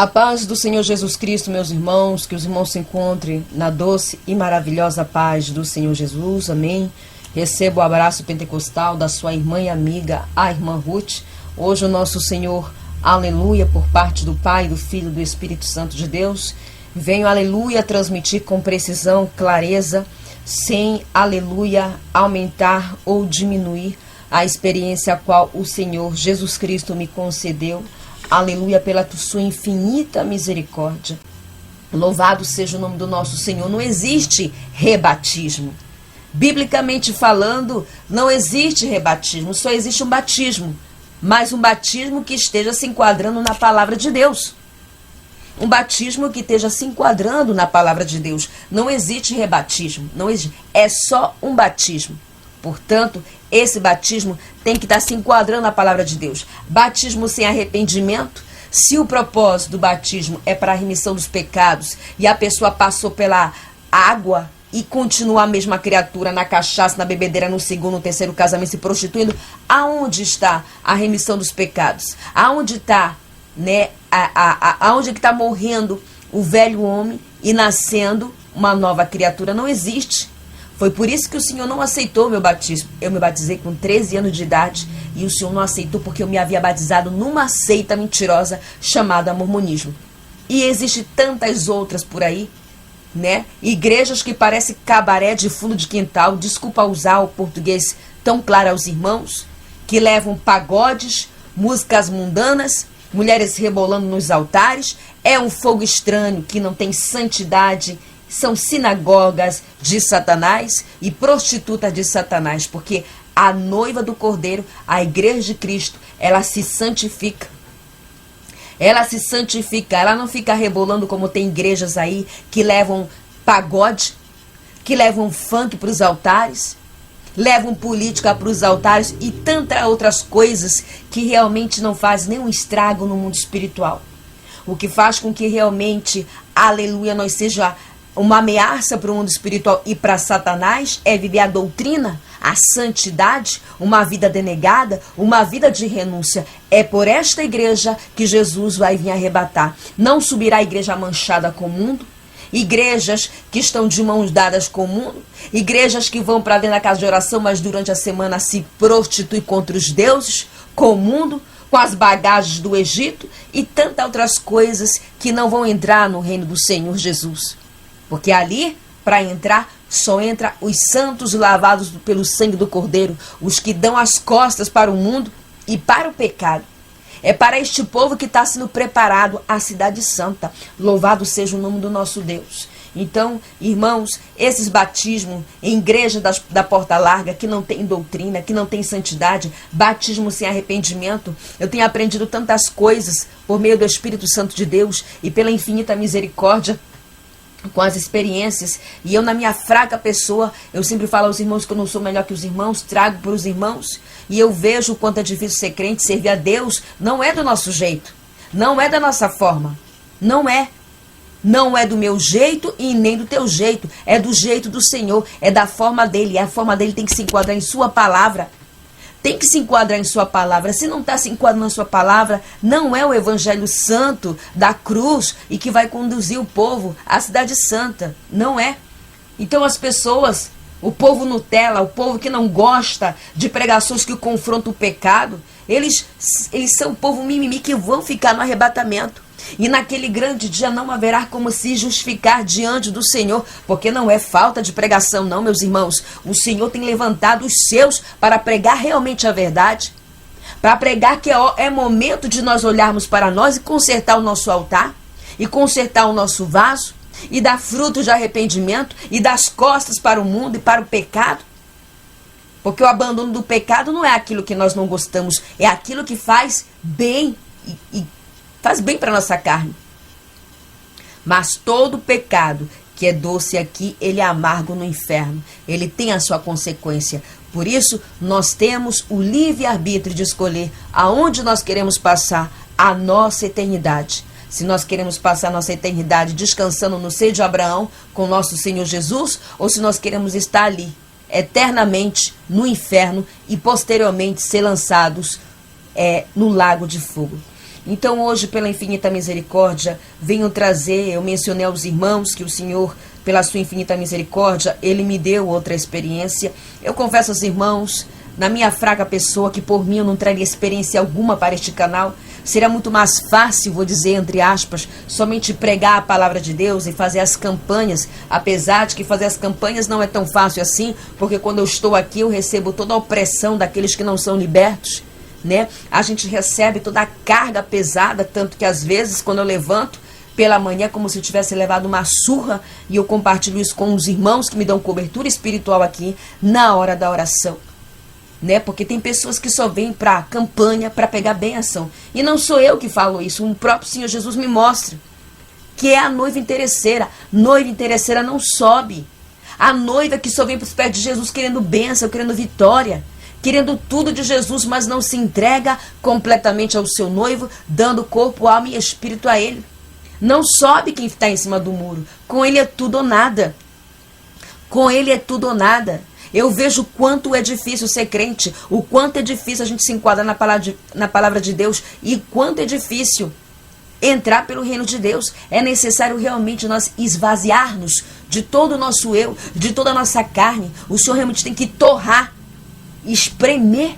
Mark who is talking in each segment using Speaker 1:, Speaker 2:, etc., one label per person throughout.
Speaker 1: A paz do Senhor Jesus Cristo, meus irmãos, que os irmãos se encontrem na doce e maravilhosa paz do Senhor Jesus, amém. Receba o abraço pentecostal da sua irmã e amiga, a irmã Ruth. Hoje o nosso Senhor, aleluia, por parte do Pai, do Filho e do Espírito Santo de Deus, venho, aleluia, transmitir com precisão, clareza, sem, aleluia, aumentar ou diminuir a experiência a qual o Senhor Jesus Cristo me concedeu, aleluia, pela sua infinita misericórdia. Louvado seja o nome do nosso Senhor. Não existe rebatismo. Biblicamente falando, não existe rebatismo, só existe um batismo. Mas um batismo que esteja se enquadrando na palavra de Deus. Um batismo que esteja se enquadrando na palavra de Deus. Não existe rebatismo, não existe. É só um batismo. Portanto, esse batismo tem que estar se enquadrando na palavra de Deus. Batismo sem arrependimento, se o propósito do batismo é para a remissão dos pecados e a pessoa passou pela água e continua a mesma criatura na cachaça, na bebedeira, no segundo, no terceiro casamento, se prostituindo, aonde está a remissão dos pecados? Aonde está, né, aonde que está morrendo o velho homem e nascendo uma nova criatura? Não existe. Foi por isso que o Senhor não aceitou o meu batismo. Eu me batizei com 13 anos de idade e o Senhor não aceitou porque eu me havia batizado numa seita mentirosa chamada mormonismo. E existe tantas outras por aí, né? Igrejas que parecem cabaré de fundo de quintal, desculpa usar o português tão claro aos irmãos, que levam pagodes, músicas mundanas, mulheres rebolando nos altares. É um fogo estranho que não tem santidade. São sinagogas de Satanás e prostitutas de Satanás, porque a noiva do Cordeiro, a igreja de Cristo, ela se santifica. Ela se santifica, ela não fica rebolando como tem igrejas aí que levam pagode, que levam funk para os altares, levam política para os altares e tantas outras coisas que realmente não fazem nenhum estrago no mundo espiritual. O que faz com que realmente, aleluia, nós seja uma ameaça para o mundo espiritual e para Satanás é viver a doutrina, a santidade, uma vida denegada, uma vida de renúncia. É por esta igreja que Jesus vai vir arrebatar. Não subirá a igreja manchada com o mundo, igrejas que estão de mãos dadas com o mundo, igrejas que vão para dentro da casa de oração, mas durante a semana se prostituem contra os deuses, com o mundo, com as bagagens do Egito e tantas outras coisas que não vão entrar no reino do Senhor Jesus. Porque ali, para entrar, só entra os santos lavados pelo sangue do Cordeiro, os que dão as costas para o mundo e para o pecado. É para este povo que está sendo preparado a cidade santa. Louvado seja o nome do nosso Deus. Então, irmãos, esses batismos em igreja da porta larga, que não tem doutrina, que não tem santidade, batismo sem arrependimento, eu tenho aprendido tantas coisas por meio do Espírito Santo de Deus e pela infinita misericórdia, com as experiências, e eu na minha fraca pessoa, eu sempre falo aos irmãos que eu não sou melhor que os irmãos, trago para os irmãos, e eu vejo o quanto é difícil ser crente, servir a Deus, não é do nosso jeito, não é da nossa forma, não é do meu jeito e nem do teu jeito, é do jeito do Senhor, é da forma dele, e a forma dele tem que se enquadrar em sua palavra. Tem que se enquadrar em sua palavra. Se não está se enquadrando na sua palavra, não é o evangelho santo da cruz e que vai conduzir o povo à cidade santa. Não é. Então as pessoas, o povo Nutella, o povo que não gosta de pregações que confrontam o pecado, eles são o povo mimimi que vão ficar no arrebatamento. E naquele grande dia não haverá como se justificar diante do Senhor, porque não é falta de pregação não, meus irmãos. O Senhor tem levantado os seus para pregar realmente a verdade, para pregar que é momento de nós olharmos para nós e consertar o nosso altar, e consertar o nosso vaso, e dar fruto de arrependimento, e dar as costas para o mundo e para o pecado. Porque o abandono do pecado não é aquilo que nós não gostamos, é aquilo que faz bem e faz bem para a nossa carne. Mas todo pecado que é doce aqui, ele é amargo no inferno. Ele tem a sua consequência. Por isso, nós temos o livre-arbítrio de escolher aonde nós queremos passar a nossa eternidade. Se nós queremos passar a nossa eternidade descansando no seio de Abraão com nosso Senhor Jesus, ou se nós queremos estar ali, eternamente, no inferno e posteriormente ser lançados no lago de fogo. Então hoje, pela infinita misericórdia, venho trazer, eu mencionei aos irmãos que o Senhor, pela sua infinita misericórdia, Ele me deu outra experiência. Eu confesso aos irmãos, na minha fraca pessoa, que por mim eu não traria experiência alguma para este canal. Seria muito mais fácil, vou dizer entre aspas, somente pregar a palavra de Deus e fazer as campanhas, apesar de que fazer as campanhas não é tão fácil assim, porque quando eu estou aqui eu recebo toda a opressão daqueles que não são libertos, né? A gente recebe toda a carga pesada, tanto que às vezes quando eu levanto pela manhã, como se eu tivesse levado uma surra, e eu compartilho isso com os irmãos que me dão cobertura espiritual aqui na hora da oração. Né? Porque tem pessoas que só vêm para a campanha para pegar bênção. E não sou eu que falo isso, o próprio Senhor Jesus me mostra que é a noiva interesseira. Noiva interesseira não sobe. A noiva que só vem para os pés de Jesus querendo bênção, querendo vitória, querendo tudo de Jesus, mas não se entrega completamente ao seu noivo, dando corpo, alma e espírito a ele. Não sobe quem está em cima do muro. Com ele é tudo ou nada. Com ele é tudo ou nada. Eu vejo o quanto é difícil ser crente, o quanto é difícil a gente se enquadrar na palavra de Deus e quanto é difícil entrar pelo reino de Deus. É necessário realmente nós esvaziarmos de todo o nosso eu, de toda a nossa carne. O Senhor realmente tem que torrar, espremer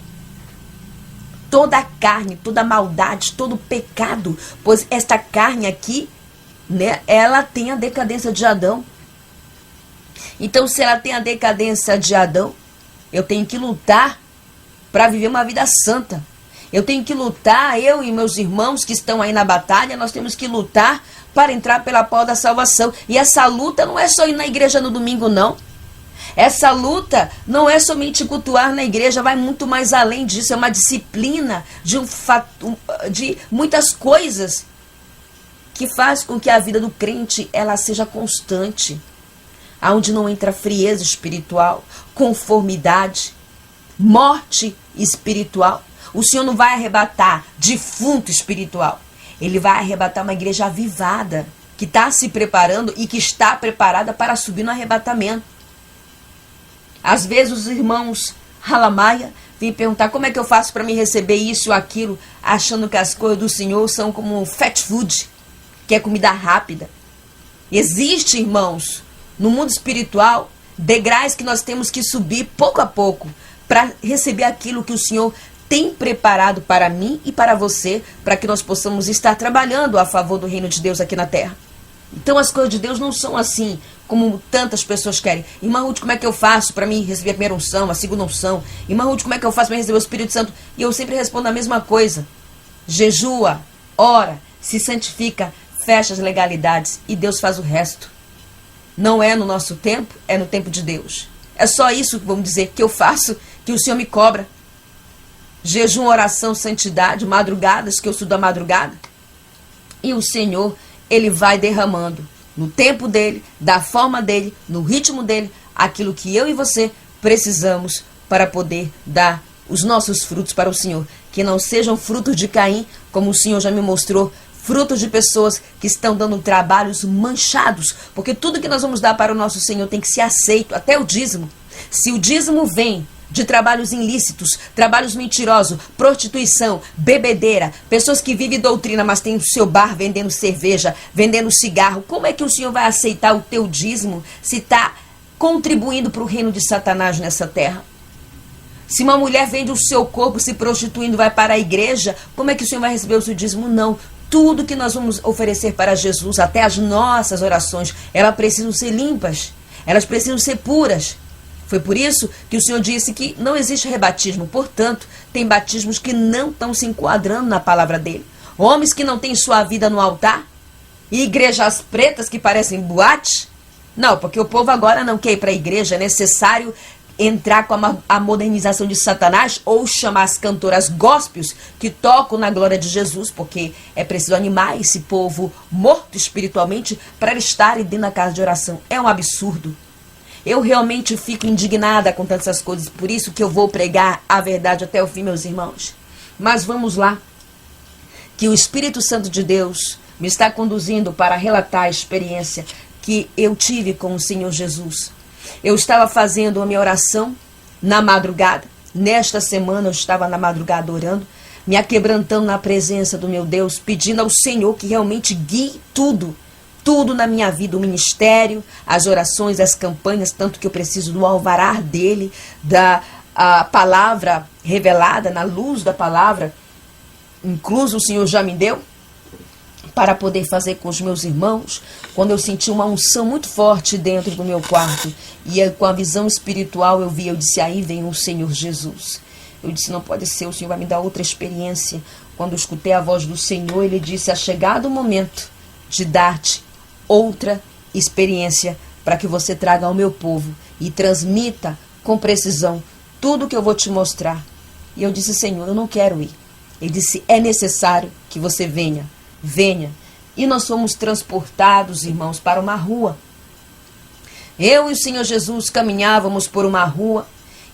Speaker 1: toda a carne, toda a maldade, todo o pecado, pois esta carne aqui, né, ela tem a decadência de Adão. Então, se ela tem a decadência de Adão, eu tenho que lutar para viver uma vida santa. Eu tenho que lutar, eu e meus irmãos que estão aí na batalha, nós temos que lutar para entrar pela porta da salvação. E essa luta não é só ir na igreja no domingo, não. Essa luta não é somente cultuar na igreja, vai muito mais além disso. É uma disciplina de muitas coisas que faz com que a vida do crente ela seja constante. Aonde não entra frieza espiritual, conformidade, morte espiritual. O Senhor não vai arrebatar defunto espiritual. Ele vai arrebatar uma igreja avivada, que está se preparando e que está preparada para subir no arrebatamento. Às vezes os irmãos Halamaia vêm perguntar como é que eu faço para me receber isso ou aquilo, achando que as coisas do Senhor são como fast food, que é comida rápida. Existe, irmãos, no mundo espiritual, degraus que nós temos que subir pouco a pouco para receber aquilo que o Senhor tem preparado para mim e para você, para que nós possamos estar trabalhando a favor do reino de Deus aqui na terra. Então as coisas de Deus não são assim como tantas pessoas querem. Irmã Ruth, como é que eu faço para mim receber a primeira unção, a segunda unção? Irmã Ruth, como é que eu faço para receber o Espírito Santo? E eu sempre respondo a mesma coisa. Jejua, ora, se santifica, fecha as legalidades e Deus faz o resto. Não é no nosso tempo, é no tempo de Deus. É só isso, vamos dizer, que eu faço, que o Senhor me cobra. Jejum, oração, santidade, madrugadas, que eu estudo a madrugada. E o Senhor, Ele vai derramando no tempo dEle, da forma dEle, no ritmo dEle, aquilo que eu e você precisamos para poder dar os nossos frutos para o Senhor. Que não sejam frutos de Caim, como o Senhor já me mostrou, frutos de pessoas que estão dando trabalhos manchados, porque tudo que nós vamos dar para o nosso Senhor tem que ser aceito, até o dízimo. Se o dízimo vem de trabalhos ilícitos, trabalhos mentirosos, prostituição, bebedeira, pessoas que vivem doutrina, mas tem o seu bar vendendo cerveja, vendendo cigarro, como é que o Senhor vai aceitar o teu dízimo se está contribuindo para o reino de Satanás nessa terra? Se uma mulher vende o seu corpo se prostituindo, vai para a igreja, como é que o Senhor vai receber o seu dízimo? Não. Tudo que nós vamos oferecer para Jesus, até as nossas orações, elas precisam ser limpas, elas precisam ser puras. Foi por isso que o Senhor disse que não existe rebatismo. Portanto, tem batismos que não estão se enquadrando na palavra dele. Homens que não têm sua vida no altar e igrejas pretas que parecem boate. Não, porque o povo agora não quer ir para a igreja, é necessário entrar com a modernização de Satanás ou chamar as cantoras gospels que tocam na glória de Jesus, porque é preciso animar esse povo morto espiritualmente para estarem dentro da casa de oração. É um absurdo. Eu realmente fico indignada com tantas coisas, por isso que eu vou pregar a verdade até o fim, meus irmãos. Mas vamos lá, que o Espírito Santo de Deus me está conduzindo para relatar a experiência que eu tive com o Senhor Jesus. Eu estava fazendo a minha oração na madrugada. Nesta semana eu estava na madrugada orando. me aquebrantando na presença do meu Deus, pedindo ao Senhor que realmente guie tudo na minha vida, o ministério, as orações, as campanhas, tanto que eu preciso do alvará dele, a palavra revelada, na luz da palavra, incluso o Senhor já me deu, para poder fazer com os meus irmãos, quando eu senti uma unção muito forte dentro do meu quarto, e com a visão espiritual eu disse, aí vem o Senhor Jesus. Eu disse, não pode ser, o Senhor vai me dar outra experiência. Quando eu escutei a voz do Senhor, ele disse, é chegado o momento de dar-te outra experiência, para que você traga ao meu povo e transmita com precisão tudo que eu vou te mostrar. E eu disse, Senhor, eu não quero ir. Ele disse, é necessário que você venha. E nós fomos transportados, irmãos, para uma rua. Eu e o Senhor Jesus caminhávamos por uma rua,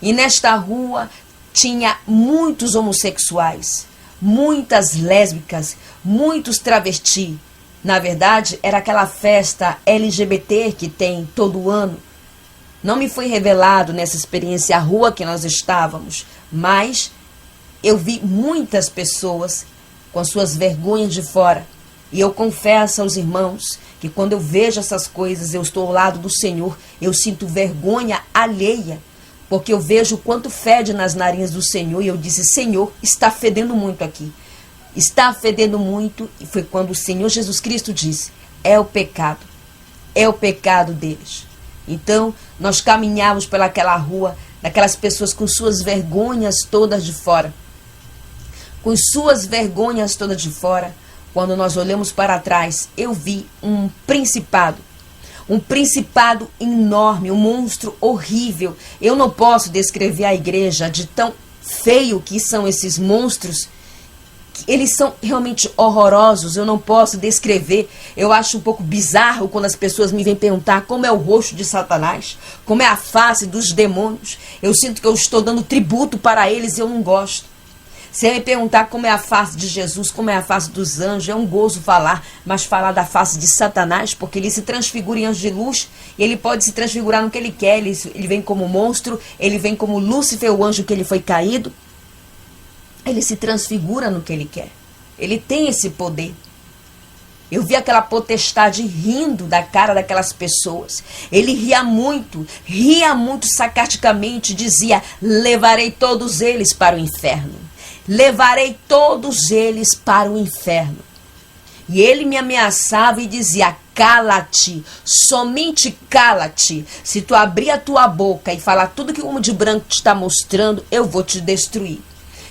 Speaker 1: e nesta rua tinha muitos homossexuais, muitas lésbicas, muitos travestis. Na verdade, era aquela festa LGBT que tem todo ano. Não me foi revelado nessa experiência a rua que nós estávamos, mas eu vi muitas pessoas com suas vergonhas de fora. E eu confesso aos irmãos que quando eu vejo essas coisas, eu estou ao lado do Senhor, eu sinto vergonha alheia, porque eu vejo o quanto fede nas narinas do Senhor, e eu disse, Senhor, está fedendo muito aqui. Está fedendo muito, e foi quando o Senhor Jesus Cristo disse, é o pecado deles. Então, nós caminhávamos pelaquela rua, daquelas pessoas com suas vergonhas todas de fora. Com suas vergonhas todas de fora, quando nós olhamos para trás, eu vi um principado enorme, um monstro horrível. Eu não posso descrever a igreja de tão feio que são esses monstros. Eles são realmente horrorosos, eu não posso descrever. Eu acho um pouco bizarro quando as pessoas me vêm perguntar como é o rosto de Satanás, como é a face dos demônios. Eu sinto que eu estou dando tributo para eles e eu não gosto. Se me perguntar como é a face de Jesus, como é a face dos anjos, é um gozo falar, mas falar da face de Satanás, porque ele se transfigura em anjo de luz, e ele pode se transfigurar no que ele quer, ele vem como monstro, ele vem como Lúcifer, o anjo que ele foi caído, ele se transfigura no que ele quer, ele tem esse poder. Eu vi aquela potestade rindo da cara daquelas pessoas. Ele ria muito sarcasticamente, dizia, levarei todos eles para o inferno. Levarei todos eles para o inferno. E ele me ameaçava e dizia, cala-te, somente cala-te. Se tu abrir a tua boca e falar tudo que o homem de branco te está mostrando, eu vou te destruir.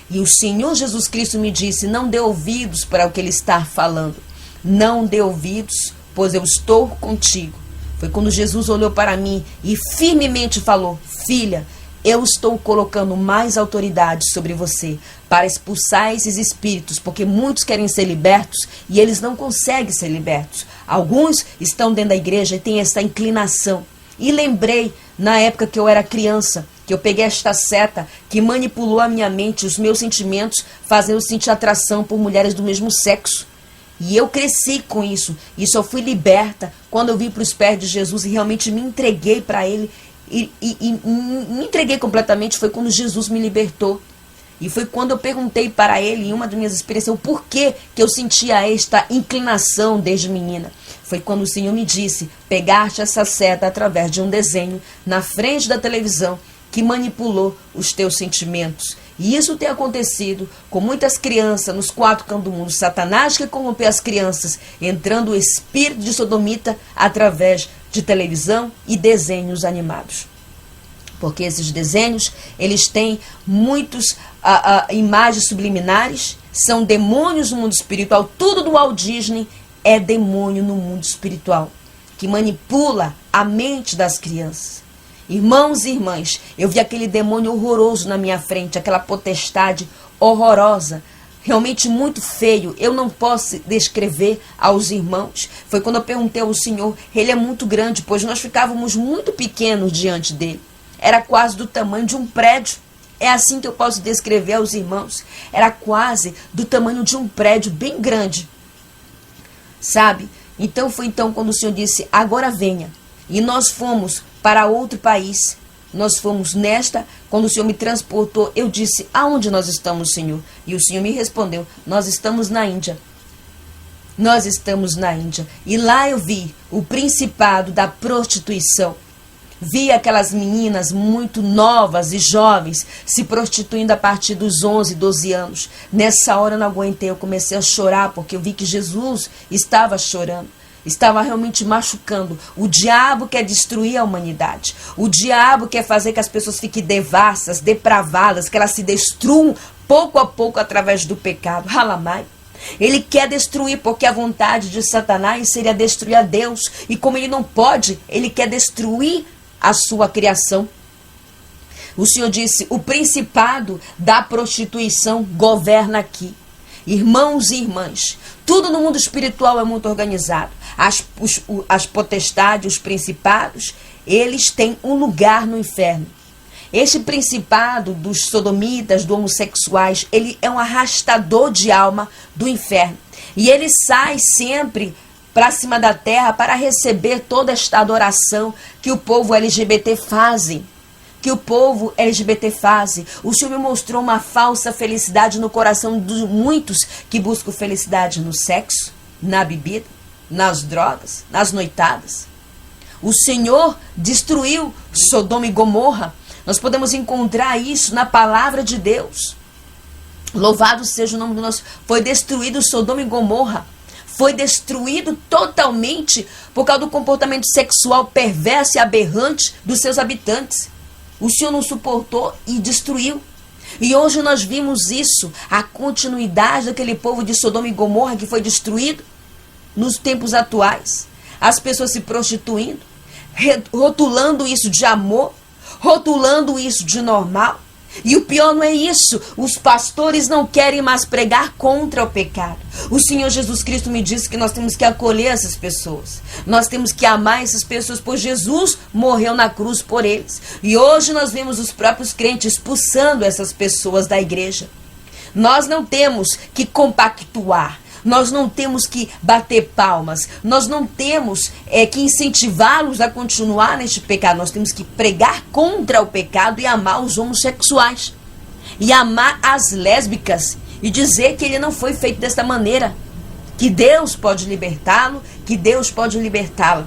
Speaker 1: E o Senhor Jesus Cristo me disse, não dê ouvidos para o que ele está falando. Não dê ouvidos, pois eu estou contigo. Foi quando Jesus olhou para mim e firmemente falou, filha, eu estou colocando mais autoridade sobre você para expulsar esses espíritos, porque muitos querem ser libertos e eles não conseguem ser libertos. Alguns estão dentro da igreja e têm essa inclinação. E lembrei, na época que eu era criança, que eu peguei esta seta que manipulou a minha mente, os meus sentimentos, fazendo eu sentir atração por mulheres do mesmo sexo. E eu cresci com isso. E só fui liberta quando eu vim para os pés de Jesus e realmente me entreguei para Ele. E me entreguei completamente, foi quando Jesus me libertou. E foi quando eu perguntei para ele, em uma das minhas experiências, o porquê que eu sentia esta inclinação desde menina. Foi quando o Senhor me disse, pegaste essa seta através de um desenho na frente da televisão que manipulou os teus sentimentos. E isso tem acontecido com muitas crianças nos 4 cantos do mundo. Satanás que corrompeu as crianças, entrando o espírito de sodomita através de televisão e desenhos animados. Porque esses desenhos, eles têm muitas imagens subliminares, são demônios no mundo espiritual. Tudo do Walt Disney é demônio no mundo espiritual, que manipula a mente das crianças. Irmãos e irmãs, eu vi aquele demônio horroroso na minha frente, aquela potestade horrorosa, realmente muito feio. Eu não posso descrever aos irmãos. Foi quando eu perguntei ao Senhor, ele é muito grande, pois nós ficávamos muito pequenos diante dele. Era quase do tamanho de um prédio. É assim que eu posso descrever aos irmãos. Era quase do tamanho de um prédio bem grande. Sabe? Então foi quando o Senhor disse, agora venha. E nós fomos para outro país. nós fomos nesta, quando o Senhor me transportou, eu disse, aonde nós estamos, Senhor? E o Senhor me respondeu, nós estamos na Índia. Nós estamos na Índia. E lá eu vi o principado da prostituição. Vi aquelas meninas muito novas e jovens se prostituindo a partir dos 11, 12 anos. Nessa hora eu não aguentei, eu comecei a chorar, porque eu vi que Jesus estava chorando. Estava realmente machucando. O diabo quer destruir a humanidade. O diabo quer fazer que as pessoas fiquem devassas, depravadas, que elas se destruam pouco a pouco através do pecado. Halamai. Ele quer destruir, porque a vontade de Satanás seria destruir a Deus. E como ele não pode, ele quer destruir a sua criação. O Senhor disse, o principado da prostituição governa aqui. Irmãos e irmãs, tudo no mundo espiritual é muito organizado. As potestades, os principados, eles têm um lugar no inferno. Este principado dos sodomitas, dos homossexuais, ele é um arrastador de alma do inferno. E ele sai sempre para cima da terra para receber toda esta adoração que o povo LGBT fazem. O Senhor me mostrou uma falsa felicidade no coração de muitos que buscam felicidade no sexo, na bebida, nas drogas, nas noitadas. O Senhor destruiu Sodoma e Gomorra. Nós podemos encontrar isso na palavra de Deus. Louvado seja o nome do nosso... Foi destruído Sodoma e Gomorra. Foi destruído totalmente por causa do comportamento sexual perverso e aberrante dos seus habitantes. O Senhor não suportou e destruiu. E hoje nós vimos isso, a continuidade daquele povo de Sodoma e Gomorra que foi destruído nos tempos atuais. As pessoas se prostituindo, rotulando isso de amor, rotulando isso de normal. E o pior não é isso, os pastores não querem mais pregar contra o pecado. O Senhor Jesus Cristo me disse que nós temos que acolher essas pessoas. Nós temos que amar essas pessoas, pois Jesus morreu na cruz por eles. E hoje nós vemos os próprios crentes expulsando essas pessoas da igreja. Nós não temos que compactuar. Nós não temos que bater palmas, nós não temos que incentivá-los a continuar neste pecado. Nós temos que pregar contra o pecado e amar os homossexuais. E amar as lésbicas e dizer que ele não foi feito desta maneira. Que Deus pode libertá-lo, que Deus pode libertá-la.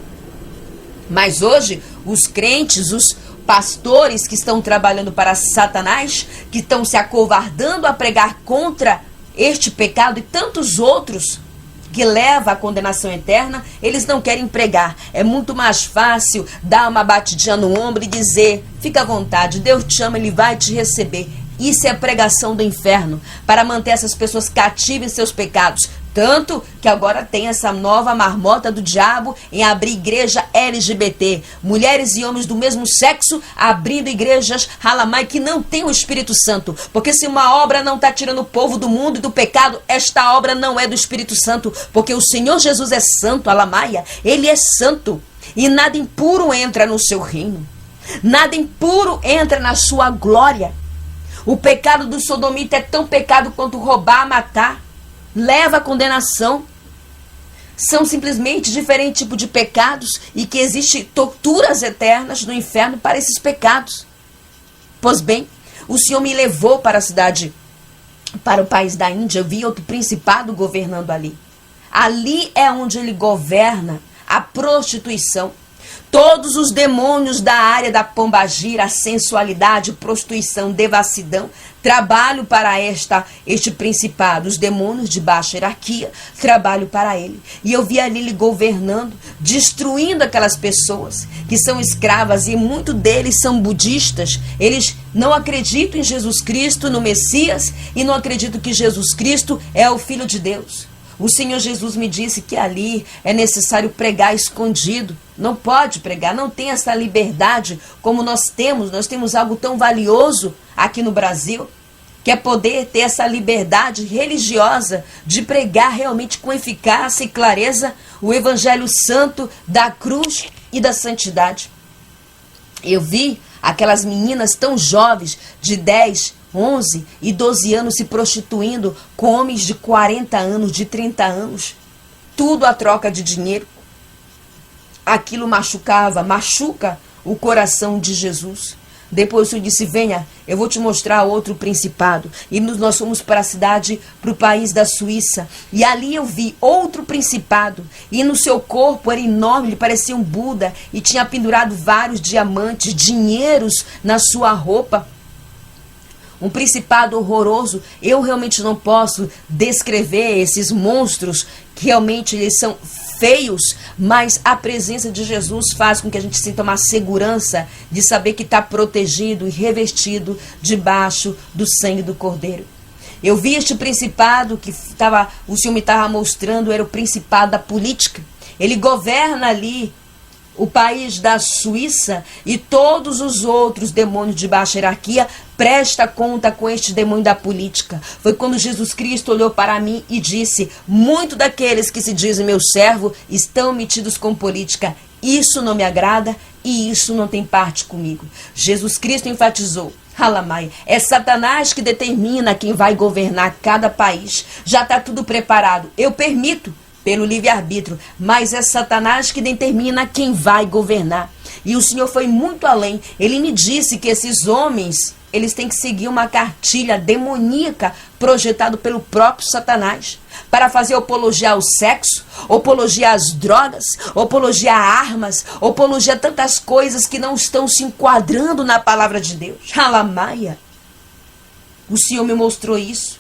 Speaker 1: Mas hoje, os crentes, os pastores que estão trabalhando para Satanás, que estão se acovardando a pregar contra este pecado e tantos outros que levam à condenação eterna, eles não querem pregar. É muito mais fácil dar uma batidinha no ombro e dizer, fica à vontade, Deus te ama, Ele vai te receber. Isso é a pregação do inferno, para manter essas pessoas cativas em seus pecados. Tanto que agora tem essa nova marmota do diabo em abrir igreja LGBT. Mulheres e homens do mesmo sexo abrindo igrejas halamai que não tem o Espírito Santo. Porque se uma obra não está tirando o povo do mundo e do pecado, esta obra não é do Espírito Santo. Porque o Senhor Jesus é santo, alamaia. Ele é santo. E nada impuro entra no seu reino. Nada impuro entra na sua glória. O pecado do sodomita é tão pecado quanto roubar, matar. Leva à condenação. São simplesmente diferentes tipos de pecados e que existem torturas eternas no inferno para esses pecados. Pois bem, o Senhor me levou para a cidade, para o país da Índia. Eu vi outro principado governando ali. Ali é onde ele governa a prostituição. Todos os demônios da área da pombagira, a sensualidade, prostituição, devassidão, trabalho para este principado. Os demônios de baixa hierarquia, trabalho para ele. E eu vi ali ele governando, destruindo aquelas pessoas que são escravas, e muitos deles são budistas. Eles não acreditam em Jesus Cristo, no Messias, e não acreditam que Jesus Cristo é o Filho de Deus. O Senhor Jesus me disse que ali é necessário pregar escondido. Não pode pregar, não tem essa liberdade como nós temos. Nós temos algo tão valioso aqui no Brasil, que é poder ter essa liberdade religiosa de pregar realmente com eficácia e clareza o Evangelho Santo da cruz e da santidade. Eu vi aquelas meninas tão jovens de 10, 11 e 12 anos se prostituindo com homens de 40 anos, de 30 anos. Tudo a troca de dinheiro. Aquilo machuca o coração de Jesus. Depois o Senhor disse, venha, eu vou te mostrar outro principado. E nós fomos para a cidade, para o país da Suíça. E ali eu vi outro principado. E no seu corpo era enorme, ele parecia um Buda. E tinha pendurado vários diamantes, dinheiros na sua roupa. Um principado horroroso. Eu realmente não posso descrever esses monstros, que realmente eles são feios, mas a presença de Jesus faz com que a gente sinta uma segurança de saber que está protegido e revestido debaixo do sangue do Cordeiro. Eu vi este principado que o Senhor me estava mostrando, era o principado da política. Ele governa ali o país da Suíça, e todos os outros demônios de baixa hierarquia presta conta com este demônio da política. Foi quando Jesus Cristo olhou para mim e disse, muito daqueles que se dizem meu servo estão metidos com política. Isso não me agrada e isso não tem parte comigo. Jesus Cristo enfatizou, Halamai, é Satanás que determina quem vai governar cada país. Já está tudo preparado. Eu permito, pelo livre-arbítrio, mas é Satanás que determina quem vai governar. E o Senhor foi muito além. Ele me disse que esses homens, eles têm que seguir uma cartilha demoníaca projetado pelo próprio Satanás para fazer apologia ao sexo, apologia às drogas, apologia a armas, apologia a tantas coisas que não estão se enquadrando na palavra de Deus. Alamaia. O Senhor me mostrou isso.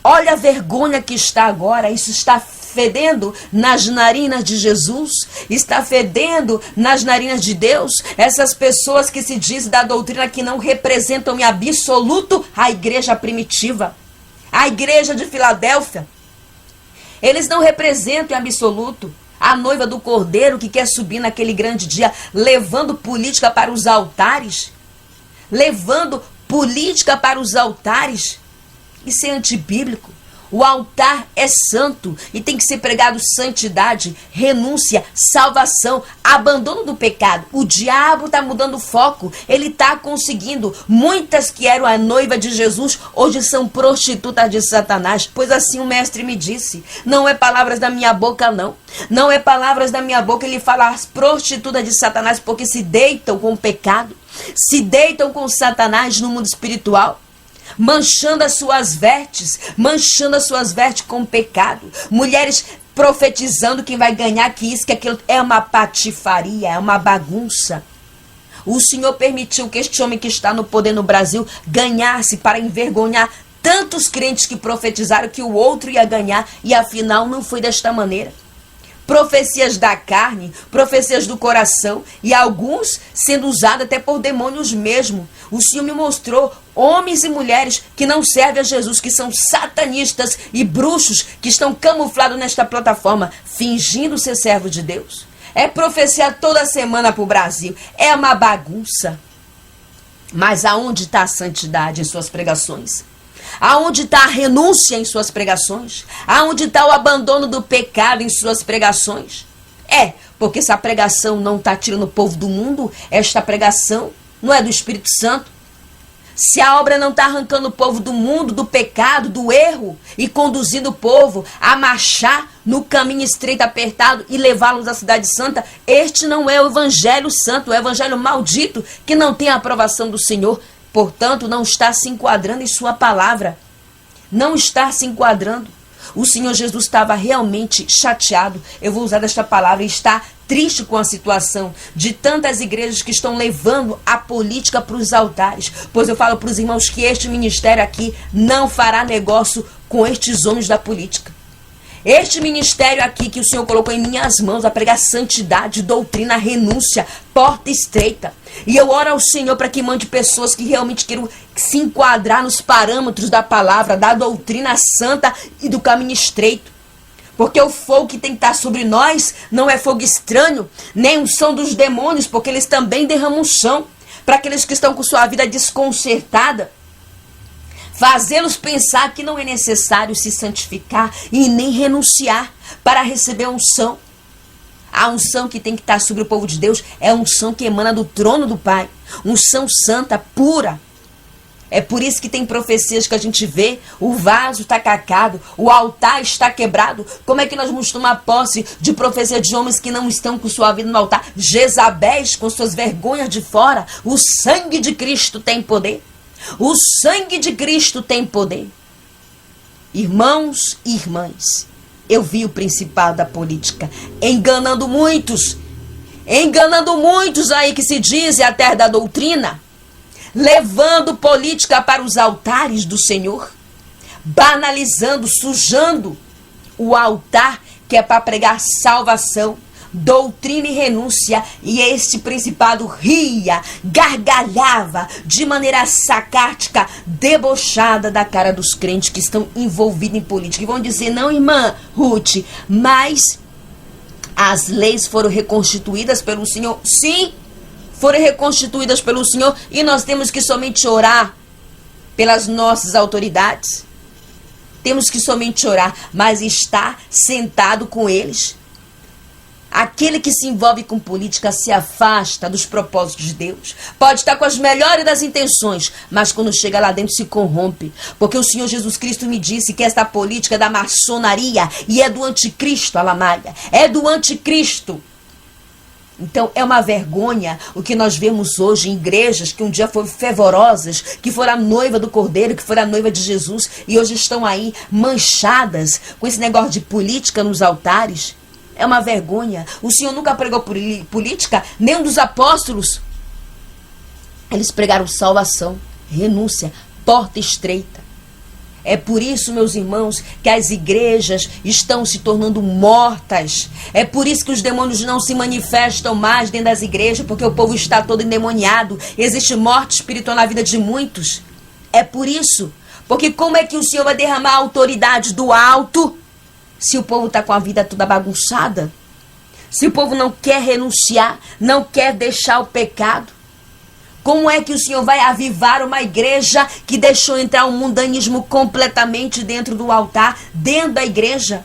Speaker 1: Olha a vergonha que está agora. Isso está fedendo nas narinas de Jesus, está fedendo nas narinas de Deus. Essas pessoas que se dizem da doutrina que não representam em absoluto a igreja primitiva, a igreja de Filadélfia. Eles não representam em absoluto a noiva do Cordeiro que quer subir naquele grande dia, levando política para os altares. Levando política para os altares. Isso é antibíblico. O altar é santo e tem que ser pregado santidade, renúncia, salvação, abandono do pecado. O diabo está mudando o foco, ele está conseguindo. Muitas que eram a noiva de Jesus, hoje são prostitutas de Satanás. Pois assim o mestre me disse, não é palavras da minha boca não. Não é palavras da minha boca, ele fala as prostitutas de Satanás porque se deitam com o pecado, se deitam com Satanás no mundo espiritual. Manchando as suas vestes com pecado. Mulheres profetizando que vai ganhar, que isso, que aquilo. É uma patifaria, é uma bagunça. O Senhor permitiu que este homem que está no poder no Brasil ganhasse para envergonhar tantos crentes que profetizaram que o outro ia ganhar, e afinal não foi desta maneira. Profecias da carne, profecias do coração, e alguns sendo usados até por demônios mesmo. O Senhor me mostrou homens e mulheres que não servem a Jesus, que são satanistas e bruxos, que estão camuflados nesta plataforma, fingindo ser servo de Deus. É profecia toda semana para o Brasil. É uma bagunça. Mas aonde está a santidade em suas pregações? Aonde está a renúncia em suas pregações? Aonde está o abandono do pecado em suas pregações? Porque se a pregação não está tirando o povo do mundo, esta pregação não é do Espírito Santo. Se a obra não está arrancando o povo do mundo, do pecado, do erro, e conduzindo o povo a marchar no caminho estreito, apertado, e levá-los à cidade santa, este não é o evangelho santo, é o evangelho maldito, que não tem a aprovação do Senhor. Portanto, não está se enquadrando em sua palavra. Não está se enquadrando. O Senhor Jesus estava realmente chateado. Eu vou usar esta palavra. Está triste com a situação de tantas igrejas que estão levando a política para os altares. Pois eu falo para os irmãos que este ministério aqui não fará negócio com estes homens da política. Este ministério aqui que o Senhor colocou em minhas mãos, a pregar santidade, doutrina, renúncia, porta estreita. E eu oro ao Senhor para que mande pessoas que realmente queiram se enquadrar nos parâmetros da palavra, da doutrina santa e do caminho estreito. Porque o fogo que tem que estar sobre nós não é fogo estranho, nem o som dos demônios, porque eles também derramam chão para aqueles que estão com sua vida desconcertada. Fazê-los pensar que não é necessário se santificar e nem renunciar para receber a unção. A unção que tem que estar sobre o povo de Deus é a unção que emana do trono do Pai. Unção santa, pura. É por isso que tem profecias que a gente vê, o vaso está cacado, o altar está quebrado. Como é que nós vamos tomar posse de profecia de homens que não estão com sua vida no altar? Jezabéis com suas vergonhas de fora. O sangue de Cristo tem poder. O sangue de Cristo tem poder. Irmãos e irmãs, eu vi o principado da política enganando muitos aí que se dizem a terra da doutrina, levando política para os altares do Senhor, banalizando, sujando o altar que é para pregar salvação, doutrina e renúncia. E este principado ria, gargalhava de maneira sarcástica, debochada da cara dos crentes que estão envolvidos em política. E vão dizer: não, irmã Ruth, mas as leis foram reconstituídas pelo Senhor. Sim, foram reconstituídas pelo Senhor, e nós temos que somente orar pelas nossas autoridades. Temos que somente orar, mas estar sentado com eles. Aquele que se envolve com política se afasta dos propósitos de Deus. Pode estar com as melhores das intenções, mas quando chega lá dentro se corrompe. Porque o Senhor Jesus Cristo me disse que esta política é da maçonaria e é do anticristo, Alamaia. É do anticristo. Então é uma vergonha o que nós vemos hoje em igrejas que um dia foram fervorosas, que foram a noiva do Cordeiro, que foram a noiva de Jesus, e hoje estão aí manchadas com esse negócio de política nos altares. É uma vergonha. O Senhor nunca pregou política, nem um dos apóstolos. Eles pregaram salvação, renúncia, porta estreita. É por isso, meus irmãos, que as igrejas estão se tornando mortas. É por isso que os demônios não se manifestam mais dentro das igrejas, porque o povo está todo endemoniado. Existe morte espiritual na vida de muitos. É por isso. Porque como é que o Senhor vai derramar a autoridade do alto se o povo está com a vida toda bagunçada? Se o povo não quer renunciar, não quer deixar o pecado? Como é que o Senhor vai avivar uma igreja que deixou entrar um mundanismo completamente dentro do altar, dentro da igreja?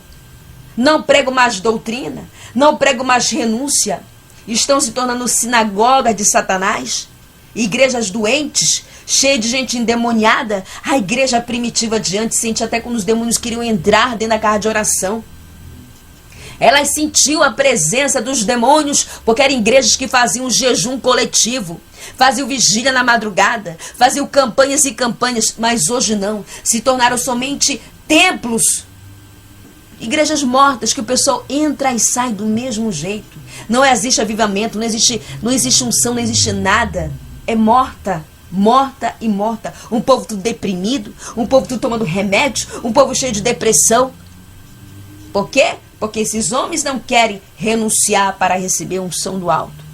Speaker 1: Não prego mais doutrina, não prego mais renúncia. Estão se tornando sinagogas de Satanás, igrejas doentes, cheias de gente endemoniada. A igreja primitiva de antes sente até quando os demônios queriam entrar dentro da casa de oração. Elas sentiu a presença dos demônios, porque eram igrejas que faziam jejum coletivo, faziam vigília na madrugada, faziam campanhas e campanhas, mas hoje não. Se tornaram somente templos, igrejas mortas, que o pessoal entra e sai do mesmo jeito. Não existe avivamento, não existe unção, não existe nada. É morta. Morta e morta. Um povo tudo deprimido, um povo tudo tomando remédio, um povo cheio de depressão. Por quê? Porque esses homens não querem renunciar para receber a unção do alto.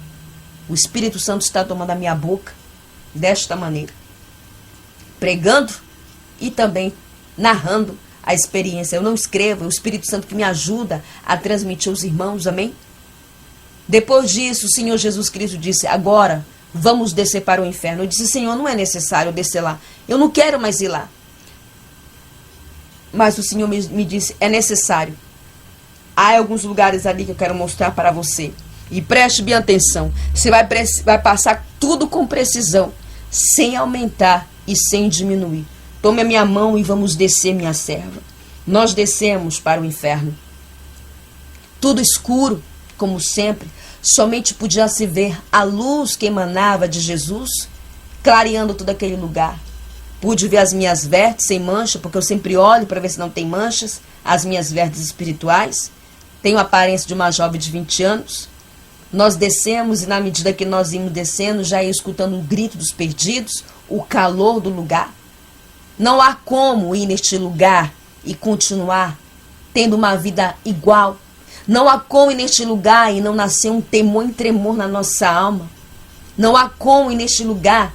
Speaker 1: O Espírito Santo está tomando a minha boca desta maneira, pregando e também narrando a experiência. Eu não escrevo, é o Espírito Santo que me ajuda a transmitir aos irmãos, amém? Depois disso, o Senhor Jesus Cristo disse: agora vamos descer para o inferno. Eu disse: Senhor, não é necessário eu descer lá, eu não quero mais ir lá. Mas o Senhor me disse: é necessário. Há alguns lugares ali que eu quero mostrar para você. E preste bem atenção. Você vai passar tudo com precisão, sem aumentar e sem diminuir. Tome a minha mão e vamos descer, minha serva. Nós descemos para o inferno. Tudo escuro, como sempre. Somente podia se ver a luz que emanava de Jesus, clareando todo aquele lugar. Pude ver as minhas vestes sem mancha, porque eu sempre olho para ver se não tem manchas. As minhas vestes espirituais. Tenho a aparência de uma jovem de 20 anos. Nós descemos e na medida que nós íamos descendo, já ia escutando o grito dos perdidos, o calor do lugar. Não há como ir neste lugar e continuar tendo uma vida igual. Não há como ir neste lugar e não nascer um temor e tremor na nossa alma. Não há como ir neste lugar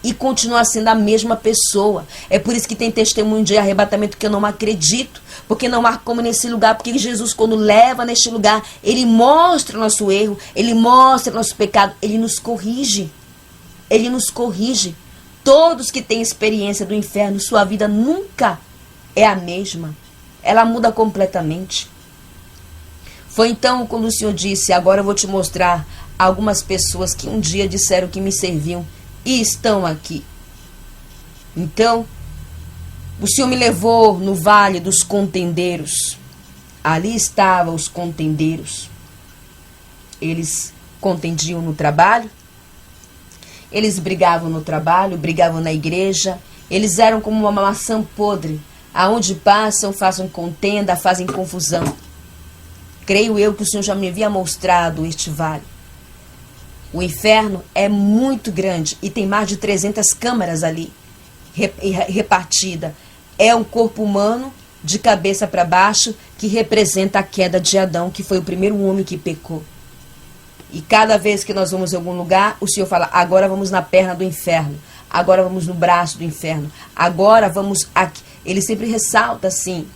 Speaker 1: e continuar sendo a mesma pessoa. É por isso que tem testemunho de arrebatamento que eu não acredito. Porque não há como nesse lugar. Porque Jesus, quando leva neste lugar, Ele mostra o nosso erro, Ele mostra o nosso pecado, Ele nos corrige. Ele nos corrige. Todos que têm experiência do inferno, sua vida nunca é a mesma. Ela muda completamente. Foi então quando o Senhor disse: agora eu vou te mostrar algumas pessoas que um dia disseram que me serviam e estão aqui. Então, o Senhor me levou no vale dos contendeiros. Ali estavam os contendeiros. Eles contendiam no trabalho, eles brigavam no trabalho, brigavam na igreja. Eles eram como uma maçã podre, aonde passam, fazem contenda, fazem confusão. Creio eu que o Senhor já me havia mostrado este vale. O inferno é muito grande e tem mais de 300 câmaras ali, repartida. É um corpo humano de cabeça para baixo que representa a queda de Adão, que foi o primeiro homem que pecou. E cada vez que nós vamos em algum lugar, o Senhor fala, agora vamos na perna do inferno, agora vamos no braço do inferno, agora vamos aqui. Ele sempre ressalta assim.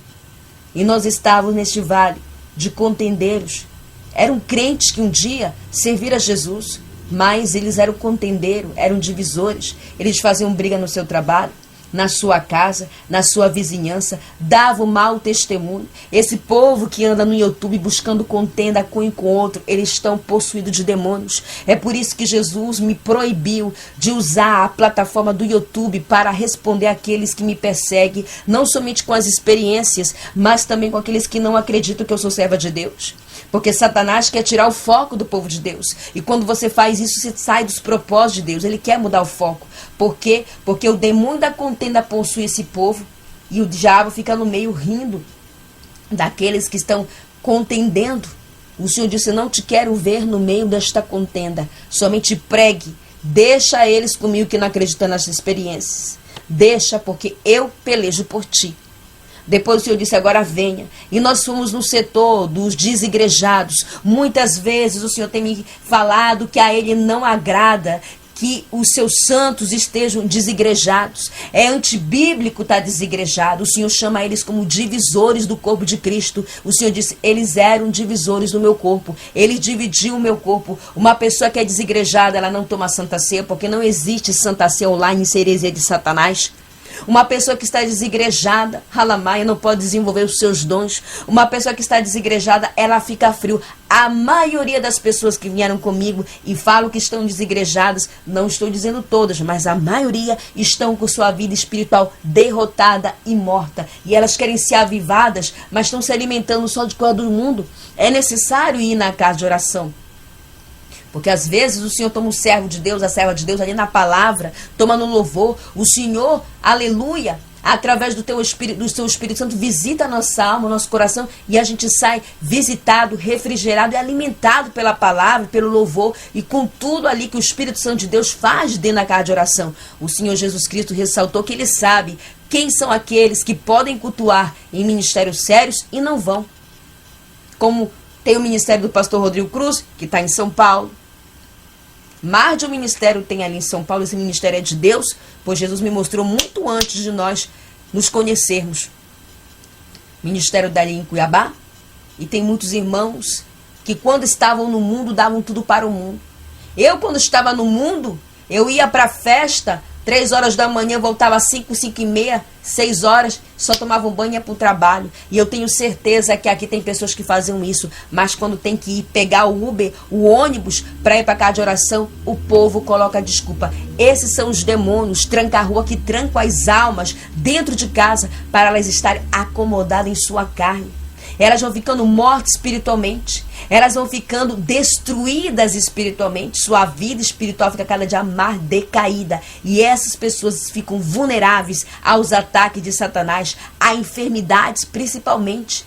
Speaker 1: E nós estávamos neste vale de contendeiros. Eram crentes que um dia serviram a Jesus, mas eles eram contendeiros, eram divisores. Eles faziam briga no seu trabalho, na sua casa, na sua vizinhança, davam mau testemunho. Esse povo que anda no YouTube buscando contenda com um com outro, eles estão possuídos de demônios. É por isso que Jesus me proibiu de usar a plataforma do YouTube para responder àqueles que me perseguem, não somente com as experiências, mas também com aqueles que não acreditam que eu sou serva de Deus. Porque Satanás quer tirar o foco do povo de Deus. E quando você faz isso, você sai dos propósitos de Deus. Ele quer mudar o foco. Por quê? Porque o demônio da contenda possui esse povo e o diabo fica no meio rindo daqueles que estão contendendo. O Senhor disse, não te quero ver no meio desta contenda. Somente pregue. Deixa eles comigo que não acreditam nas experiências. Deixa, porque eu pelejo por ti. Depois o Senhor disse, agora venha. E nós fomos no setor dos desigrejados. Muitas vezes o Senhor tem me falado que a Ele não agrada que os seus santos estejam desigrejados. É antibíblico estar desigrejado. O Senhor chama eles como divisores do corpo de Cristo. O Senhor disse, eles eram divisores do meu corpo. Ele dividiu o meu corpo. Uma pessoa que é desigrejada, ela não toma santa ceia, porque não existe santa ceia online, isso é heresia de Satanás. Uma pessoa que está desigrejada, Halamaia, não pode desenvolver os seus dons. Uma pessoa que está desigrejada, ela fica frio. A maioria das pessoas que vieram comigo e falam que estão desigrejadas, não estou dizendo todas, mas a maioria estão com sua vida espiritual derrotada e morta. E elas querem ser avivadas, mas estão se alimentando só de coisa do mundo. É necessário ir na casa de oração. Porque às vezes o Senhor toma o servo de Deus, a serva de Deus ali na palavra, toma no louvor. O Senhor, aleluia, através do seu Espírito Santo, visita a nossa alma, o nosso coração, e a gente sai visitado, refrigerado e alimentado pela palavra, pelo louvor e com tudo ali que o Espírito Santo de Deus faz dentro da casa de oração. O Senhor Jesus Cristo ressaltou que Ele sabe quem são aqueles que podem cultuar em ministérios sérios e não vão. Como tem o ministério do pastor Rodrigo Cruz, que está em São Paulo. Mais de um ministério tem ali em São Paulo. Esse ministério é de Deus, pois Jesus me mostrou muito antes de nós nos conhecermos. Ministério dali em Cuiabá. E tem muitos irmãos que quando estavam no mundo, davam tudo para o mundo. Eu, quando estava no mundo, eu ia para a festa, 3 horas da manhã, voltava às 5, 5 e meia, 6 horas, só tomava um banho e ia para o trabalho. E eu tenho certeza que aqui tem pessoas que faziam isso, mas quando tem que ir pegar o Uber, o ônibus, para ir para a casa de oração, o povo coloca desculpa. Esses são os demônios, tranca-rua, que trancam as almas dentro de casa para elas estarem acomodadas em sua carne. Elas vão ficando mortas espiritualmente. Elas vão ficando destruídas espiritualmente. Sua vida espiritual fica cada dia mais decaída. E essas pessoas ficam vulneráveis aos ataques de Satanás, a enfermidades principalmente.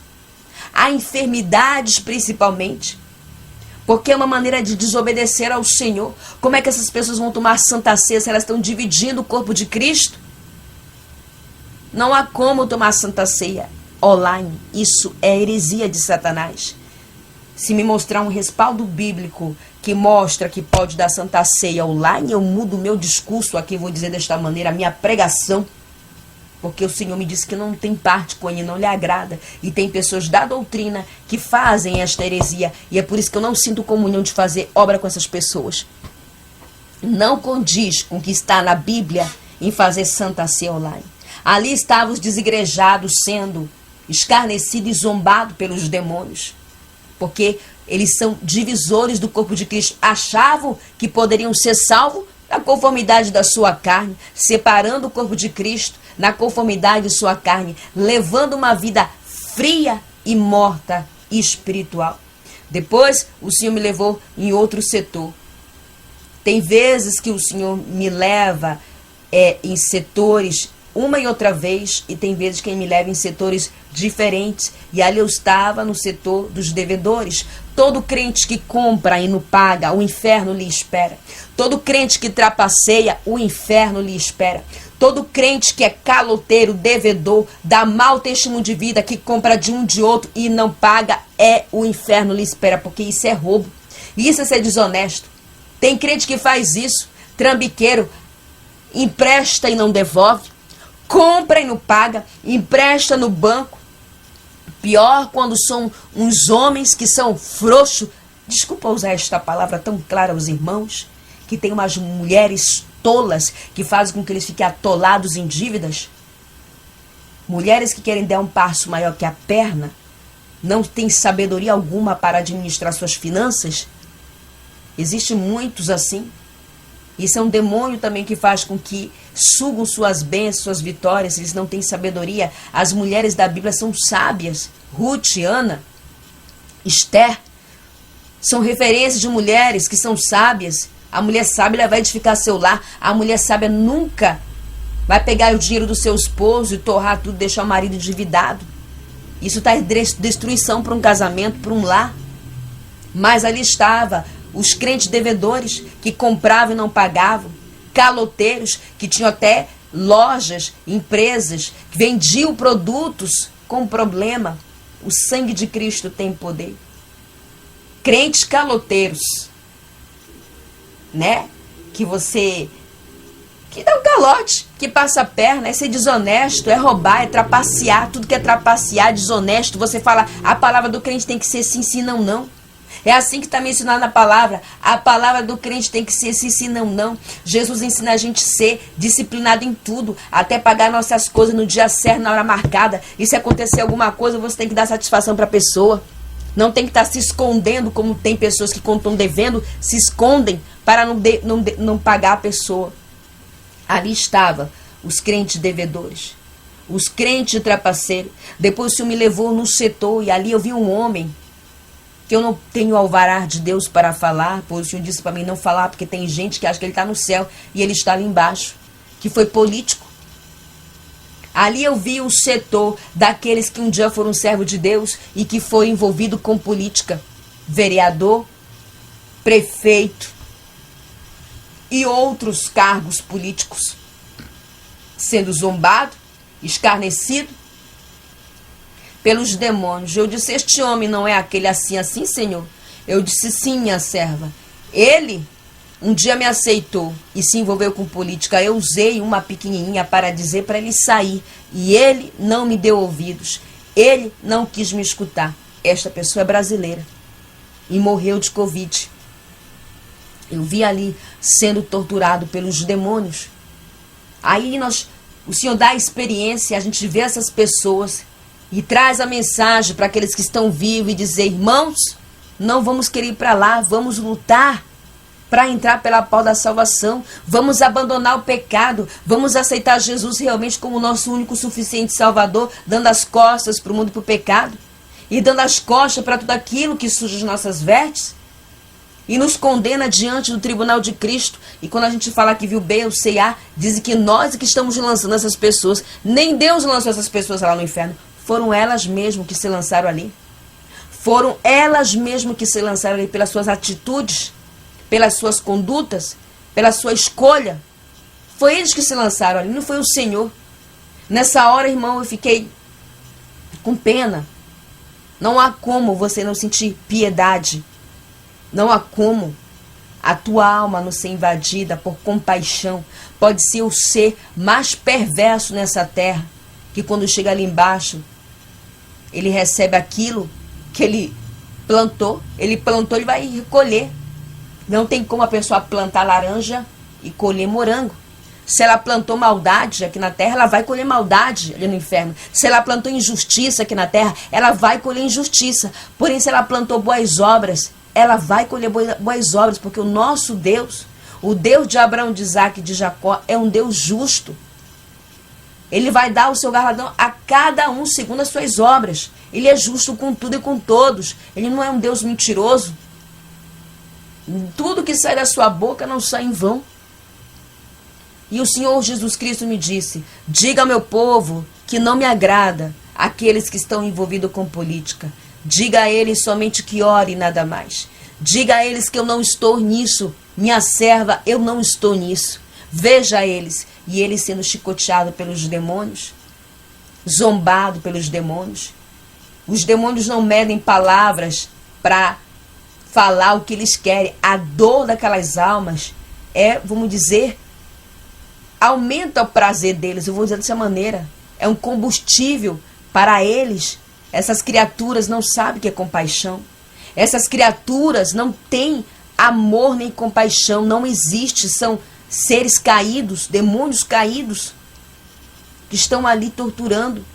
Speaker 1: A enfermidades principalmente. Porque é uma maneira de desobedecer ao Senhor. Como é que essas pessoas vão tomar santa ceia se elas estão dividindo o corpo de Cristo? Não há como tomar santa ceia online. Isso é heresia de Satanás. Se me mostrar um respaldo bíblico que mostra que pode dar santa ceia online, eu mudo o meu discurso aqui, vou dizer desta maneira, a minha pregação, porque o Senhor me disse que não tem parte com ele, não lhe agrada. E tem pessoas da doutrina que fazem esta heresia, e é por isso que eu não sinto comunhão de fazer obra com essas pessoas. Não condiz com o que está na Bíblia em fazer santa ceia online. Ali estavam os desigrejados sendo escarnecido e zombado pelos demônios, porque eles são divisores do corpo de Cristo. Achavam que poderiam ser salvos na conformidade da sua carne, separando o corpo de Cristo, na conformidade de sua carne, levando uma vida fria e morta espiritual. Depois, o Senhor me levou em outro setor. Tem vezes que o Senhor me leva em setores uma e outra vez, e tem vezes que Ele me leva em setores diferentes. E ali eu estava no setor dos devedores. Todo crente que compra e não paga, o inferno lhe espera. Todo crente que trapaceia, o inferno lhe espera. Todo crente que é caloteiro, devedor, dá mau testemunho de vida, que compra de um de outro e não paga, o inferno lhe espera, porque isso é roubo. Isso é ser desonesto. Tem crente que faz isso, trambiqueiro, empresta e não devolve, compra e não paga, empresta no banco. Pior quando são uns homens que são frouxos, desculpa usar esta palavra tão clara aos irmãos, que tem umas mulheres tolas que fazem com que eles fiquem atolados em dívidas. Mulheres que querem dar um passo maior que a perna, não têm sabedoria alguma para administrar suas finanças. Existem muitos assim. Isso é um demônio também que faz com que sugam suas bênçãos, suas vitórias. Eles não têm sabedoria. As mulheres da Bíblia são sábias. Ruth, Ana, Esther, são referências de mulheres que são sábias. A mulher sábia vai edificar seu lar. A mulher sábia nunca vai pegar o dinheiro do seu esposo e torrar tudo, deixar o marido endividado. Isso traz destruição para um casamento, para um lar. Mas ali estava os crentes devedores que compravam e não pagavam, caloteiros que tinham até lojas, empresas, que vendiam produtos com problema. O sangue de Cristo tem poder. Crentes caloteiros, né? Que dá um calote, que passa a perna, é ser desonesto, é roubar, é trapacear. Tudo que é trapacear, desonesto, você fala, a palavra do crente tem que ser sim, sim, não, não. É assim que está mencionado na palavra. A palavra do crente tem que ser sim, sim, não, não. Jesus ensina a gente a ser disciplinado em tudo, até pagar nossas coisas no dia certo, na hora marcada. E se acontecer alguma coisa, você tem que dar satisfação para a pessoa. Não tem que estar se escondendo, como tem pessoas que, quando estão devendo, se escondem para não pagar a pessoa. Ali estava os crentes devedores, os crentes trapaceiros. Depois o Senhor me levou no setor e ali eu vi um homem que eu não tenho alvará de Deus para falar, pois o Senhor disse para mim não falar, porque tem gente que acha que ele está no céu e ele está ali embaixo, que foi político. Ali eu vi o setor daqueles que um dia foram servos de Deus e que foi envolvido com política, vereador, prefeito e outros cargos políticos, sendo zombado, escarnecido pelos demônios. Eu disse, este homem não é aquele assim, assim, Senhor? Eu disse, sim, minha serva. Ele um dia me aceitou e se envolveu com política. Eu usei uma pequenininha para dizer para ele sair. E ele não me deu ouvidos. Ele não quis me escutar. Esta pessoa é brasileira e morreu de Covid. Eu vi ali sendo torturado pelos demônios. Aí o Senhor dá a experiência, a gente vê essas pessoas e traz a mensagem para aqueles que estão vivos e dizer, irmãos, não vamos querer ir para lá, vamos lutar para entrar pela porta da salvação, vamos abandonar o pecado, vamos aceitar Jesus realmente como o nosso único suficiente Salvador, dando as costas para o mundo e para o pecado, e dando as costas para tudo aquilo que suja as nossas vestes, e nos condena diante do tribunal de Cristo. E quando a gente fala que viu B ou C.A., dizem que nós que estamos lançando essas pessoas, nem Deus lançou essas pessoas lá no inferno, foram elas mesmas que se lançaram ali. Foram elas mesmas que se lançaram ali pelas suas atitudes, pelas suas condutas, pela sua escolha. Foi eles que se lançaram ali, não foi o Senhor. Nessa hora, irmão, eu fiquei com pena. Não há como você não sentir piedade. Não há como a tua alma não ser invadida por compaixão. Pode ser o ser mais perverso nessa terra, que quando chega ali embaixo, ele recebe aquilo que ele plantou. Ele plantou, ele vai recolher. Não tem como a pessoa plantar laranja e colher morango. Se ela plantou maldade aqui na terra, ela vai colher maldade ali no inferno. Se ela plantou injustiça aqui na terra, ela vai colher injustiça. Porém, se ela plantou boas obras, ela vai colher boas obras, porque o nosso Deus, O Deus de Abraão, de Isaac e de Jacó é um Deus justo. Ele vai dar o seu galardão a cada um segundo as suas obras. Ele é justo com tudo e com todos. Ele não é um Deus mentiroso. Tudo que sai da sua boca não sai em vão. E o Senhor Jesus Cristo me disse: diga ao meu povo que não me agrada aqueles que estão envolvidos com política. Diga a eles somente que ore e nada mais. Diga a eles que eu não estou nisso. Minha serva, eu não estou nisso. Veja eles. E eles sendo chicoteados pelos demônios, zombado pelos demônios. Os demônios não medem palavras para falar o que eles querem. A dor daquelas almas vamos dizer, aumenta o prazer deles. Eu vou dizer dessa maneira. É um combustível para eles. Essas criaturas não sabem o que é compaixão. Essas criaturas não têm amor nem compaixão. Não existe. São seres caídos, demônios caídos, que estão ali torturando.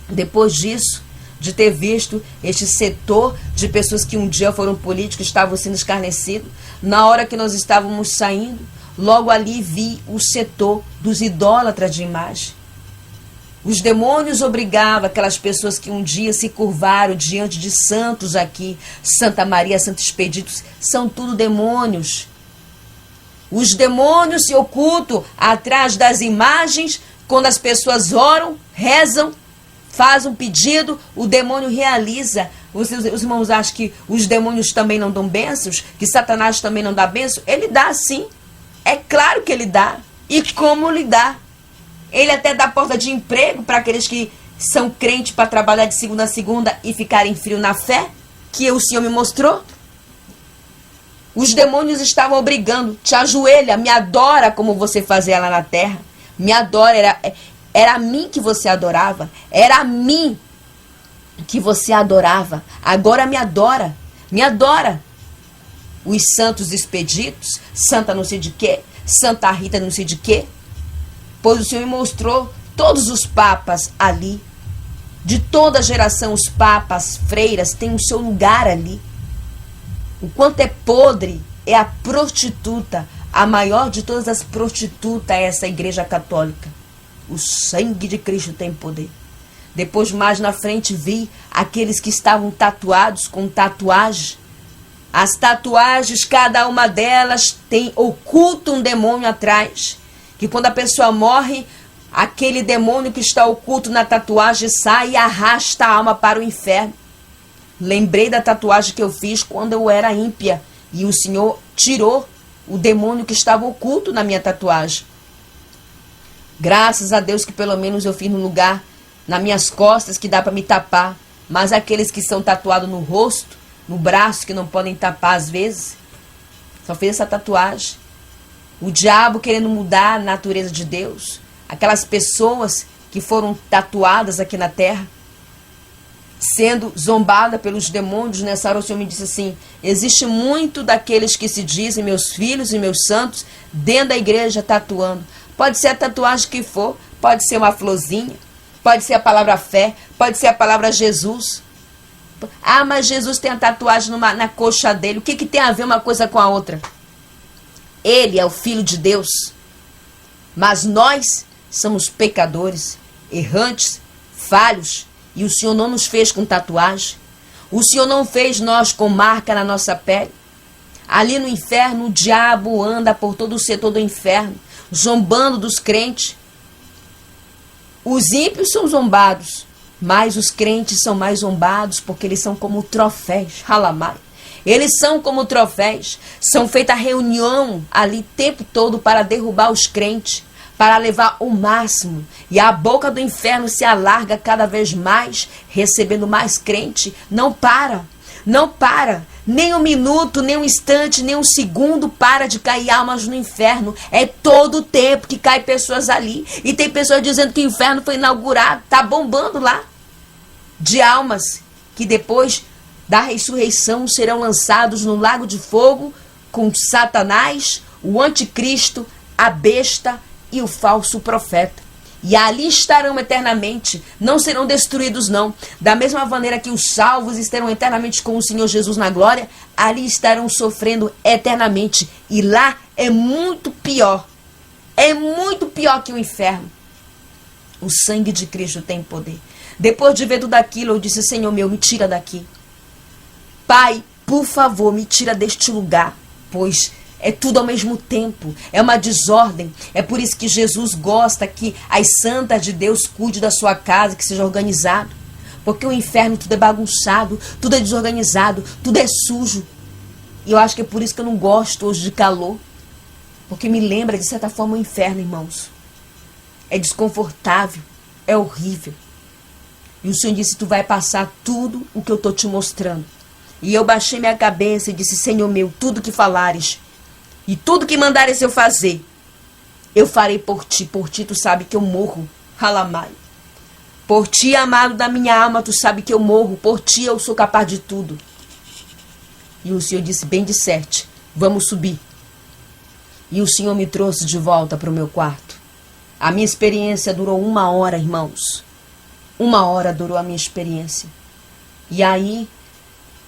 Speaker 1: Depois disso, de ter visto este setor de pessoas que um dia foram políticos, estavam sendo escarnecidos, na hora que nós estávamos saindo, logo ali vi o setor dos idólatras de imagem. Os demônios obrigavam aquelas pessoas que um dia se curvaram diante de santos aqui, Santa Maria, Santo Expedito, são tudo demônios. Os demônios se ocultam atrás das imagens. Quando as pessoas oram, rezam, fazem um pedido, o demônio realiza. Os irmãos acham que os demônios também não dão bênçãos? Que Satanás também não dá bênção? Ele dá sim. É claro que ele dá. E como lhe dá? Ele até dá porta de emprego para aqueles que são crentes para trabalhar de segunda a segunda e ficarem frio na fé, que o Senhor me mostrou. Os demônios estavam obrigando, te ajoelha, me adora como você fazia lá na terra. Me adora, era a mim que você adorava. Era a mim que você adorava. Agora me adora, me adora. Os santos expeditos, Santa não sei de quê, Santa Rita não sei de quê. Pois o Senhor me mostrou todos os papas ali. De toda a geração, os papas, freiras, têm o seu lugar ali. O quanto é podre é a prostituta. A maior de todas as prostitutas é essa igreja católica. O sangue de Cristo tem poder. Depois, mais na frente, vi aqueles que estavam tatuados com tatuagem. As tatuagens, cada uma delas oculta um demônio atrás. Que quando a pessoa morre, aquele demônio que está oculto na tatuagem sai e arrasta a alma para o inferno. Lembrei da tatuagem que eu fiz quando eu era ímpia. E o Senhor tirou o demônio que estava oculto na minha tatuagem. Graças a Deus que pelo menos eu fiz no lugar, nas minhas costas, que dá para me tapar. Mas aqueles que são tatuados no rosto, no braço, que não podem tapar às vezes, só fez essa tatuagem. O diabo querendo mudar a natureza de Deus. Aquelas pessoas que foram tatuadas aqui na terra, sendo zombada pelos demônios. Nessa hora o Senhor me disse assim: existe muito daqueles que se dizem meus filhos e meus santos dentro da igreja tatuando. Pode ser a tatuagem que for, pode ser uma florzinha, pode ser a palavra fé, pode ser a palavra Jesus. Ah, mas Jesus tem a tatuagem na coxa dele. O que tem a ver uma coisa com a outra? Ele é o Filho de Deus. Mas nós somos pecadores, errantes, falhos. E o Senhor não nos fez com tatuagem. O Senhor não fez nós com marca na nossa pele. Ali no inferno, o diabo anda por todo o setor do inferno, zombando dos crentes. Os ímpios são zombados, mas os crentes são mais zombados porque eles são como troféus. Halamai. Eles são como troféus. São feita reunião ali o tempo todo para derrubar os crentes, para levar o máximo. E a boca do inferno se alarga cada vez mais, recebendo mais crente. Não para, não para. Nem um minuto, nem um instante, nem um segundo para de cair almas no inferno. É todo o tempo que cai pessoas ali. E tem pessoas dizendo que o inferno foi inaugurado, está bombando lá. De almas que depois da ressurreição serão lançados no lago de fogo com Satanás, o anticristo, a besta e o falso profeta. E ali estarão eternamente, não serão destruídos não. Da mesma maneira que os salvos estarão eternamente com o Senhor Jesus na glória, ali estarão sofrendo eternamente. E lá é muito pior que o inferno. O sangue de Cristo tem poder. Depois de ver tudo aquilo, eu disse: Senhor meu, me tira daqui. Pai, por favor, me tira deste lugar, pois é tudo ao mesmo tempo, é uma desordem. É por isso que Jesus gosta que as santas de Deus cuidem da sua casa, que seja organizado. Porque o inferno tudo é bagunçado, tudo é desorganizado, tudo é sujo. E eu acho que é por isso que eu não gosto hoje de calor. Porque me lembra, de certa forma, o inferno, irmãos. É desconfortável, é horrível. E o Senhor disse: tu vai passar tudo o que eu estou te mostrando. E eu baixei minha cabeça e disse: Senhor meu, tudo que falares e tudo que mandares eu fazer, eu farei por ti. Por ti tu sabe que eu morro, Halamai. Por ti, amado da minha alma, tu sabe que eu morro. Por ti eu sou capaz de tudo. E o Senhor disse: bem disseste, vamos subir. E o Senhor me trouxe de volta para o meu quarto. A minha experiência durou 1 hora, irmãos. 1 hora durou a minha experiência. E aí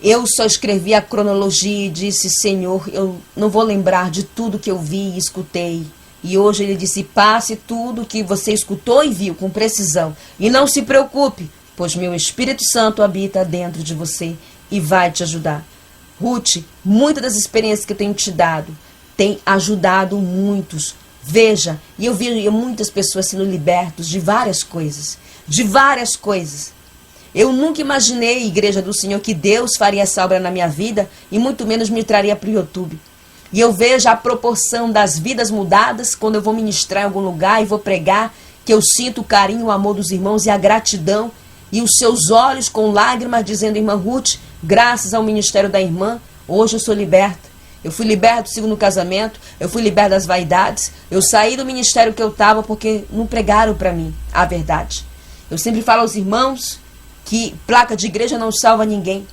Speaker 1: eu só escrevi a cronologia e disse: Senhor, eu não vou lembrar de tudo que eu vi e escutei. E hoje ele disse: passe tudo que você escutou e viu com precisão. E não se preocupe, pois meu Espírito Santo habita dentro de você e vai te ajudar. Ruth, muitas das experiências que eu tenho te dado tem ajudado muitos. Veja, e eu vi muitas pessoas sendo libertas de várias coisas. De várias coisas. Eu nunca imaginei, Igreja do Senhor, que Deus faria essa obra na minha vida e muito menos me traria para o YouTube. E eu vejo a proporção das vidas mudadas quando eu vou ministrar em algum lugar e vou pregar, que eu sinto o carinho, o amor dos irmãos e a gratidão e os seus olhos com lágrimas dizendo: irmã Ruth, graças ao ministério da irmã, hoje eu sou liberta. Eu fui liberta do segundo casamento, eu fui liberta das vaidades, eu saí do ministério que eu estava porque não pregaram para mim a verdade. Eu sempre falo aos irmãos que placa de igreja não salva ninguém.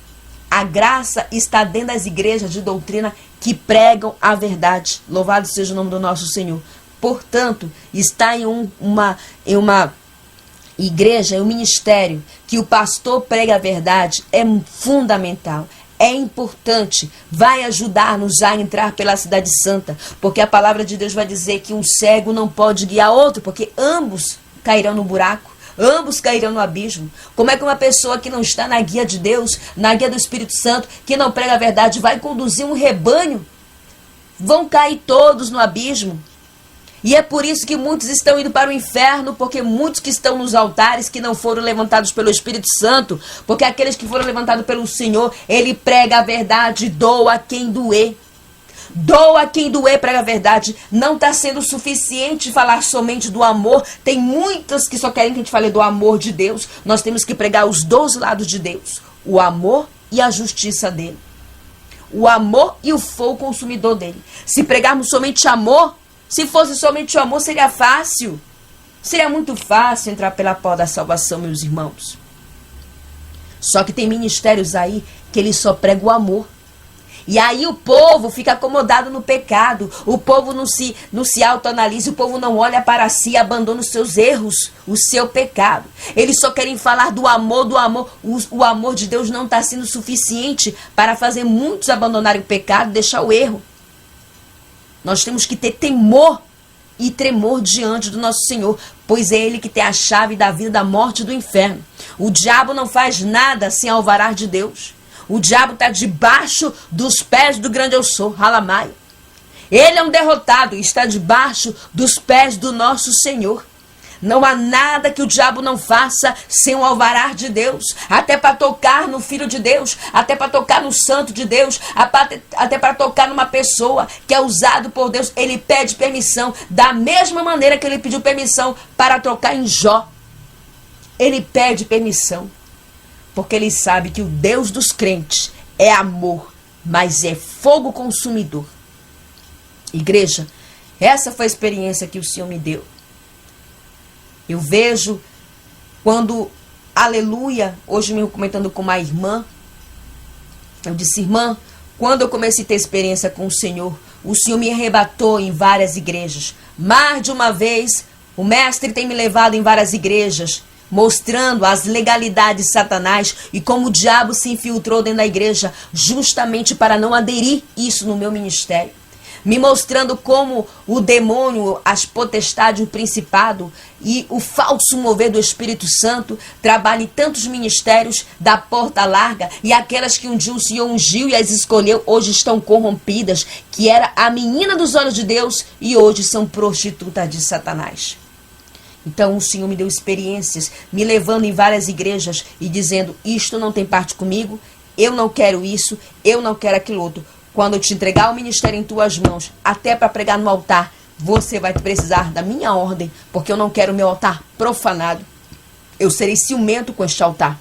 Speaker 1: A graça está dentro das igrejas de doutrina que pregam a verdade. Louvado seja o nome do nosso Senhor. Portanto, está em uma igreja, em um ministério que o pastor prega a verdade é fundamental. É importante, vai ajudar-nos a entrar pela cidade santa, porque a palavra de Deus vai dizer que um cego não pode guiar outro, porque ambos cairão no buraco, ambos cairão no abismo. Como é que uma pessoa que não está na guia de Deus, na guia do Espírito Santo, que não prega a verdade, vai conduzir um rebanho? Vão cair todos no abismo. E é por isso que muitos estão indo para o inferno, porque muitos que estão nos altares, que não foram levantados pelo Espírito Santo, porque aqueles que foram levantados pelo Senhor, ele prega a verdade, doa quem doer. Doa quem doer, prega a verdade. Não está sendo suficiente falar somente do amor. Tem muitas que só querem que a gente fale do amor de Deus. Nós temos que pregar os dois lados de Deus. O amor e a justiça dele. O amor e o fogo consumidor dele. Se pregarmos somente amor, se fosse somente o amor, seria fácil. Seria muito fácil entrar pela porta da salvação, meus irmãos. Só que tem ministérios aí que eles só pregam o amor. E aí o povo fica acomodado no pecado. O povo não se autoanalisa, o povo não olha para si, abandona os seus erros, o seu pecado. Eles só querem falar do amor, do amor. O amor de Deus não está sendo suficiente para fazer muitos abandonarem o pecado, deixar o erro. Nós temos que ter temor e tremor diante do nosso Senhor, pois é Ele que tem a chave da vida, da morte e do inferno. O diabo não faz nada sem alvará de Deus. O diabo está debaixo dos pés do grande eu sou, Halamai. Ele é um derrotado e está debaixo dos pés do nosso Senhor. Não há nada que o diabo não faça sem o alvará de Deus. Até para tocar no Filho de Deus, até para tocar no Santo de Deus, até para tocar numa pessoa que é usado por Deus, ele pede permissão. Da mesma maneira que ele pediu permissão para tocar em Jó. Ele pede permissão. Porque ele sabe que o Deus dos crentes é amor, mas é fogo consumidor. Igreja, essa foi a experiência que o Senhor me deu. Eu vejo quando, aleluia, hoje mesmo comentando com uma irmã, eu disse: irmã, quando eu comecei a ter experiência com o Senhor me arrebatou em várias igrejas. Mais de uma vez, O mestre tem me levado em várias igrejas, mostrando as legalidades de Satanás e como o diabo se infiltrou dentro da igreja, justamente para não aderir isso no meu ministério. Me mostrando como o demônio, as potestades, o principado e o falso mover do Espírito Santo trabalham em tantos ministérios da porta larga, e aquelas que um dia o Senhor ungiu e as escolheu hoje estão corrompidas, que era a menina dos olhos de Deus e hoje são prostitutas de Satanás. Então o Senhor me deu experiências, me levando em várias igrejas e dizendo: isto não tem parte comigo, eu não quero isso, eu não quero aquilo outro. Quando eu te entregar o ministério em tuas mãos, até para pregar no altar, você vai precisar da minha ordem, porque eu não quero meu altar profanado. Eu serei ciumento com este altar.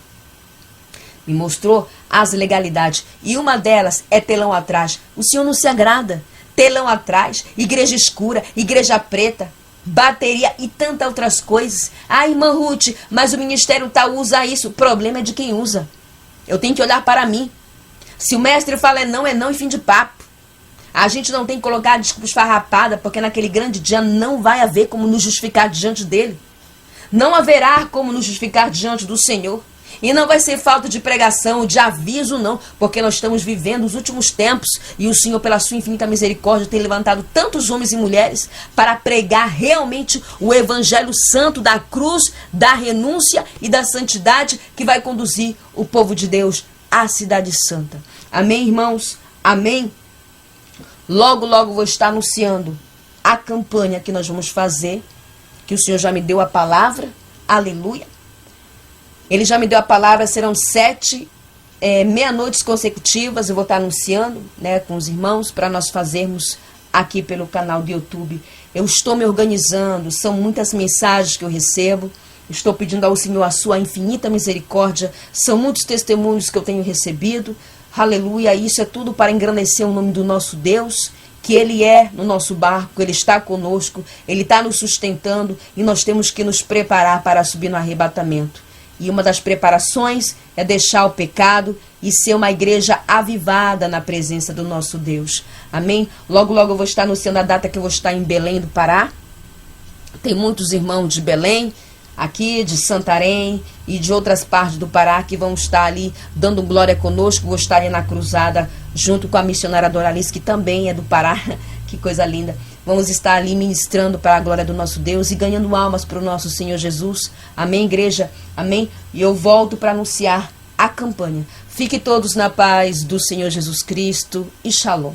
Speaker 1: Me mostrou as legalidades, e uma delas é telão atrás. O Senhor não se agrada. Telão atrás, igreja escura, igreja preta, bateria e tantas outras coisas. Ah, irmã Ruth, mas o ministério tal usa isso. O problema é de quem usa. Eu tenho que olhar para mim. Se o mestre fala é não e fim de papo. A gente não tem que colocar desculpa esfarrapada, porque naquele grande dia não vai haver como nos justificar diante dele. Não haverá como nos justificar diante do Senhor. E não vai ser falta de pregação, de aviso, não, porque nós estamos vivendo os últimos tempos e o Senhor, pela sua infinita misericórdia, tem levantado tantos homens e mulheres para pregar realmente o evangelho santo da cruz, da renúncia e da santidade, que vai conduzir o povo de Deus à cidade santa. Amém, irmãos? Amém? Logo, logo vou estar anunciando a campanha que nós vamos fazer, que o Senhor já me deu a palavra. Aleluia. Ele já me deu a palavra, serão 7 meia-noites consecutivas. Eu vou estar anunciando, né, com os irmãos, para nós fazermos aqui pelo canal do YouTube. Eu estou me organizando, são muitas mensagens que eu recebo. Estou pedindo ao Senhor a sua infinita misericórdia. São muitos testemunhos que eu tenho recebido. Aleluia. Isso é tudo para engrandecer o nome do nosso Deus, que Ele é no nosso barco, Ele está conosco, Ele está nos sustentando e nós temos que nos preparar para subir no arrebatamento. E uma das preparações é deixar o pecado e ser uma igreja avivada na presença do nosso Deus. Amém? Logo, logo eu vou estar anunciando a data que eu vou estar em Belém do Pará. Tem muitos irmãos de Belém, aqui de Santarém e de outras partes do Pará que vão estar ali dando glória conosco. Vou estar ali na cruzada junto com a missionária Doralice, que também é do Pará. Que coisa linda. Vamos estar ali ministrando para a glória do nosso Deus e ganhando almas para o nosso Senhor Jesus. Amém, igreja? Amém? E eu volto para anunciar a campanha. Fiquem todos na paz do Senhor Jesus Cristo e Shalom.